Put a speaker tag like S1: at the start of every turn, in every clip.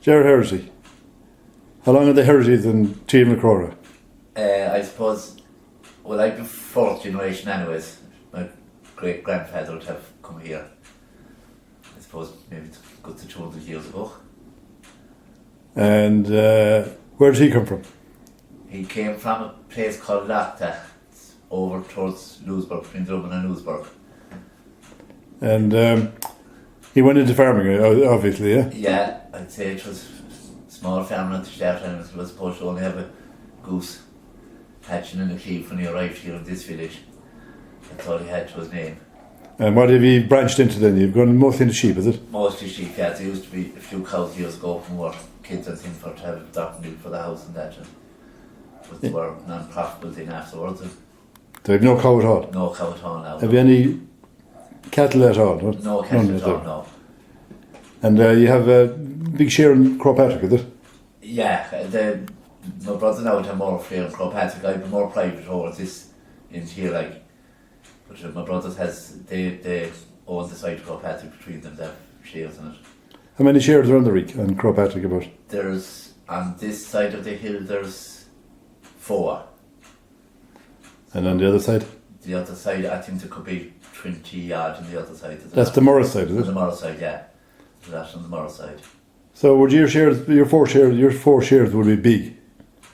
S1: Ger Heraty. How long are the Heratys in Team Croagh?
S2: I suppose, well, I'd be fourth generation anyways. My great grandfather would have come here, I suppose, maybe good to 200 years ago.
S1: And where did he come from?
S2: He came from a place called Croagh, over towards Louisburg, between Dublin and Louisburg.
S1: And he went into farming, obviously, yeah?
S2: Yeah, I'd say it was a small farm at the start, and it was supposed to only have a goose hatching in the cleave when he arrived here in this village. That's all he had to his name.
S1: And what have you branched into then? You've gone mostly into sheep, is it?
S2: Mostly sheep, yeah. There used to be a few cows years ago from where kids and things for to have dog milk for the house and that. But they were non-profitable then afterwards.
S1: So you've no cow at all?
S2: No cow at all now.
S1: Have you any cattle at all?
S2: No cattle at all, no.
S1: And you have a big share in Croagh Patrick, is it?
S2: Yeah, my brother now would have more share in Croagh Patrick. I'd be more private over this in here, like. But my brothers they own the side of Croagh Patrick between them, they have shares in it.
S1: How many shares are on the Reek and Croagh Patrick about?
S2: There's, on this side of the hill, there's 4.
S1: And on the other side?
S2: The other side, I think there could be 20 odd on the other side.
S1: That's the Morris side, is it?
S2: The Morris side, yeah. That's on the Morris side.
S1: So would your shares, your four shares would be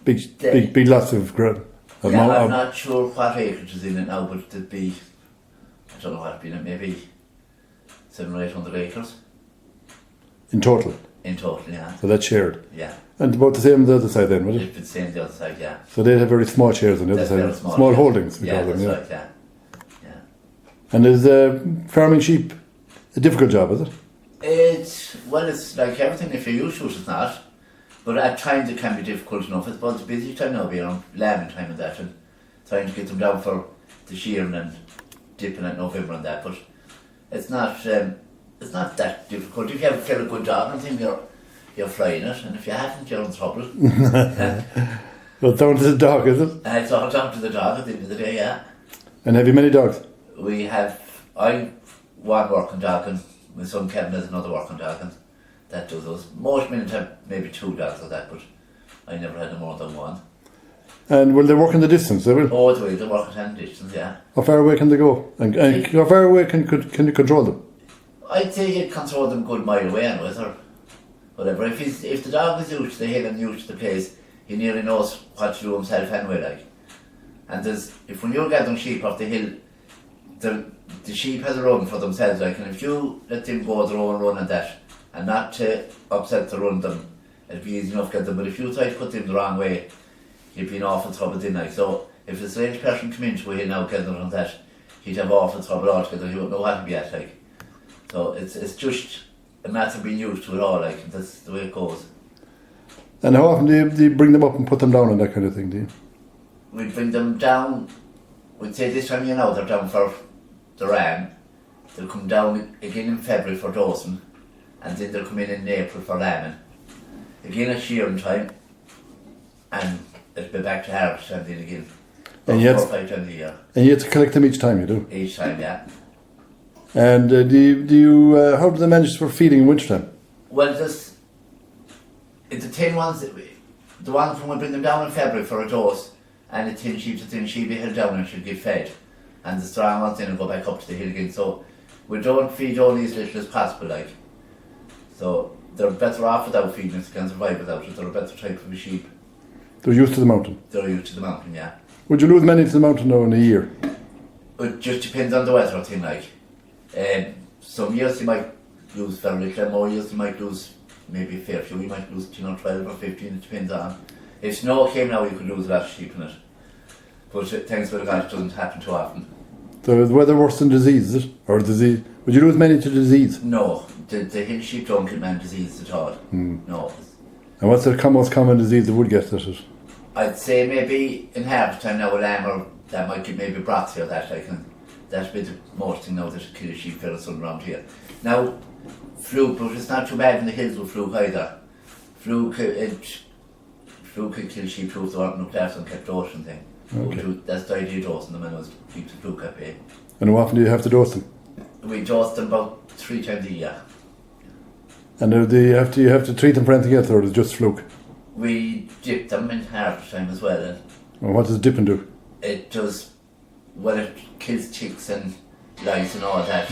S1: big lots of ground?
S2: Yeah, I'm not sure what acreage is in it now, but it'd be, I don't know what it'd be in it, maybe 700 or 800 acres.
S1: In total?
S2: In total, yeah.
S1: So that's shared?
S2: Yeah.
S1: And about the same on the other side then, would it?
S2: It'd be the same on the other side, yeah.
S1: So they'd have very small shares on the other side? Small holdings, we call them, yeah.
S2: Right, yeah.
S1: And is farming sheep a difficult job, is it?
S2: It's like everything, if you're used to it, it's not. But at times it can be difficult enough. It's about the busy time now, being on lambing time and that, and trying to get them down for the shearing and dipping at November and that. But it's not that difficult. If you have a fairly good dog, I think you're flying it, and if you haven't, you're in trouble.
S1: Well, down to the dog, is it?
S2: It's all down to the dog at the end of the day, yeah.
S1: And have you many dogs?
S2: I one working dog, and my son Kevin has another working dog, and that does us. Most men have maybe 2 dogs or that, but I never had more than one.
S1: And will they work in the distance, they will?
S2: Oh, they work at any distance, yeah.
S1: How far away can they go? And how far away can you control them?
S2: I'd say you control them a good mile away anyways, or whatever. If the dog is used to the hill and used to the place, he nearly knows what to do himself anyway, like. And when you're gathering sheep off the hill, the sheep has a run for themselves, like, and if you let them go their own run and that, and not to upset the run them, it'd be easy enough to get them. But if you try to put them the wrong way, you'd be in awful trouble then, like. So if a strange person come into a hill now gathering on that, he'd have awful trouble altogether. He wouldn't know what to be at, like. So it's just a matter of being used to it all, like, and that's the way it goes.
S1: And how often do you bring them up and put them down and that kind of thing, do you?
S2: We'd bring them down, we'd say this time of year now they're down for the ram. They'll come down again in February for dosing, and then they'll come in April for lambing. Again at shearing time, and it'll be back to harvest time then again.
S1: And
S2: 4 or 5 times a year.
S1: And you have to collect them each time, you do?
S2: Each time, yeah.
S1: And how do they manage for feeding in wintertime?
S2: Well, it's the tin ones, the ones when we bring them down in February for a dose, and the tin sheep be held down and should get fed. And the strong ones then will go back up to the hill again. So we don't feed only as little as possible, like. So they're better off without feeding if they can survive without it. They're a better type of a sheep.
S1: They're used to the mountain?
S2: They're used to the mountain, yeah.
S1: Would you lose many to the mountain now in a year?
S2: It just depends on the weather thing, like. Some years you might lose very little, and more years you might lose maybe a fair few. You might lose 10 or 12 or 15, it depends on. If snow came now, you could lose a lot of sheep in it. But thanks to God, it doesn't happen too often.
S1: So is the weather worse than disease, is it? Or disease? Would you lose many to disease?
S2: No, the hill sheep don't get many diseases at all. No.
S1: And what's the most common disease they would get, that is?
S2: I'd say maybe in harvest time now a lamb or that might get maybe broths or that, like, and that'd be the most thing now that kill sheep fairly soon around here. Now, fluke, but it's not too bad in the hills with fluke either. Fluke can kill sheep too if they weren't looked after and kept dosing thing. Okay. That's the idea of dosing them, and it was to keep the fluke at bay.
S1: And how often do you have to dose them?
S2: We dose them about 3 times a year.
S1: And you have to treat them for anything else, or is it just fluke?
S2: We dip them in harvest time as well.
S1: And what does dipping do?
S2: It does, well, it kills chicks and lice and all that.